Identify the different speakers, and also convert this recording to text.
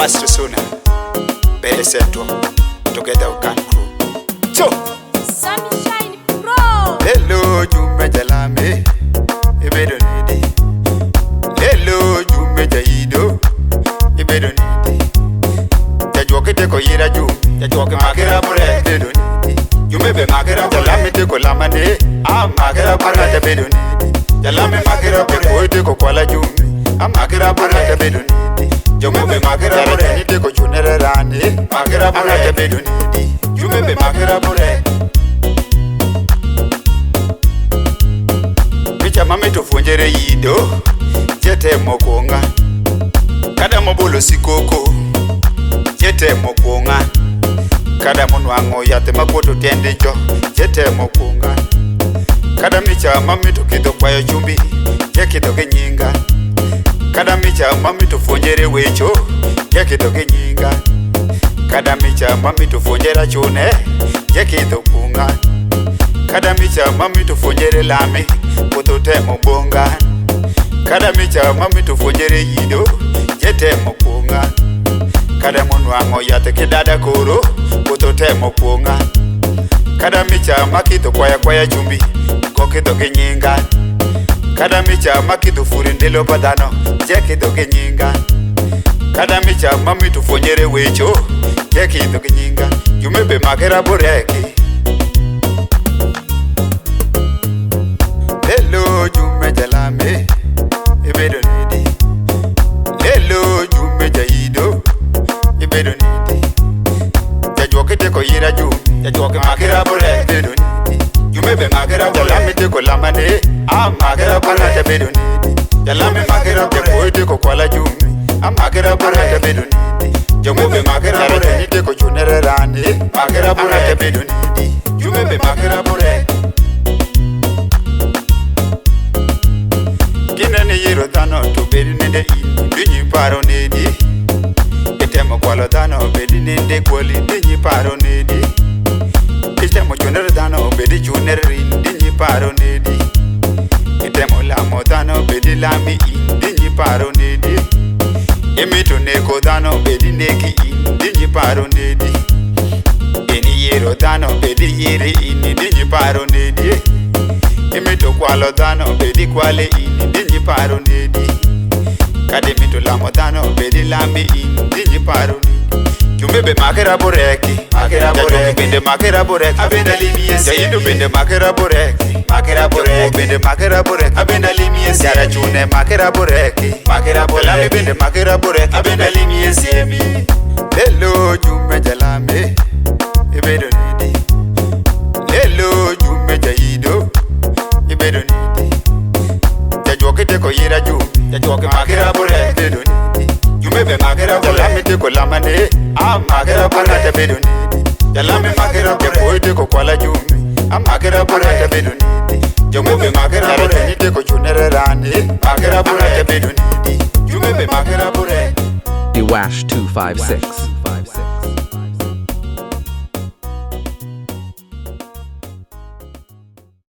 Speaker 1: Master Osuna, Bele Central, together we can grow. So,
Speaker 2: Sunshine Pro.
Speaker 1: hello, Jume Jalame, Ibedo Nidi. Hello, Jume Jaido, Ibedo Nidi. Jajuake te ko yira ju, jajuake Makira Burek, Ibedo Nidi. Jume be Makira Jalame te ko lamane, Makira Burek, Ibedo Nidi. Jalame Makira Burek, te ko kwala Jume, Makira Burek, Ibedo Nidi. Jume be Makira Burek, te ko chunere rani, Makira Burek, Ibedo Nidi. Jume be Makira Burek. Mami to funjere yido jete mokonga kada mobolo sikoko jete mokonga kada monwango yate mapoto tende jo jete mokonga kada micha mami to kido kwayo chumbi je kido genyinga kada micha mami to funjere wecho je kido genyinga kada micha mami to funjera chune je kido kunga kada micha mami to funjere lami poto temo bonga kada micha mami to funjere yido jete mokonga kada monwango yate kidada koro poto temo ponga kada micha makito kwaya chumbi kokido genyinga kada micha makito furindelo padano jekido genyinga kada micha mami to funjere wecho jekido genyinga Jume be Makira Burek. Hello, Jume Jalame, Ibedo Nidi. Hello, Jume Jaido, Ibedo Nidi. Jajuake te ko yira ju, jajuake Makira Burek, Ibedo Nidi. Jume be Makira Jalame te ko lamane, Makira Burek, Ibedo Nidi. Jalame Makira Burek, te ko kwala Jume, Makira Burek, Ibedo Nidi. Jume be Makira Burek, te ko chunere rani, Makira Burek, Ibedo Nidi. Jume be Makira Burek. Kinene yiro tano to bedi nende dinyi paro nedi. Itemo kwalo tano bedi nende kwali dinyi paro nedi. Itemo chunere tano bedi chunere rin dinyi paro nedi. Itemo lamo tano bedi lami in dinyi paro nedi. Imito neko tano bedi neki in dinyi paro nedi. Eni yiro tano bedi yiri in dinyi paro nedi. Imito kwalo tano bedi kwale in dinyi paro nedi. Kade mito lamo tano bedi lami in dinyi paro nedi. Jume be Makira Burek, Makira Burek, bende Makira Burek, abenda limiesi. Jaido bende Makira Burek, Makira Burek, bende Makira Burek, abenda limiesi. Jara chune Makira Burek, Makira Burek, lami bende Makira Burek, abenda limiesi. Hello Jume Jalame, Ibedo Nidi. Hello Jume Jaido, Ibedo Nidi. Jajuake te ko yira ju, jajuake Makira Burek, Ibedo Nidi. Jume be Makira Jalame te ko lamane, Makira Burek, Ibedo Nidi. Jalame Makira Burek, te ko kwala Jume, Makira Burek, Ibedo Nidi. Jume be Makira Burek, te ko chunere rani, Makira Burek, Ibedo Nidi. Jume be Makira Burek.
Speaker 3: Bewitch 256.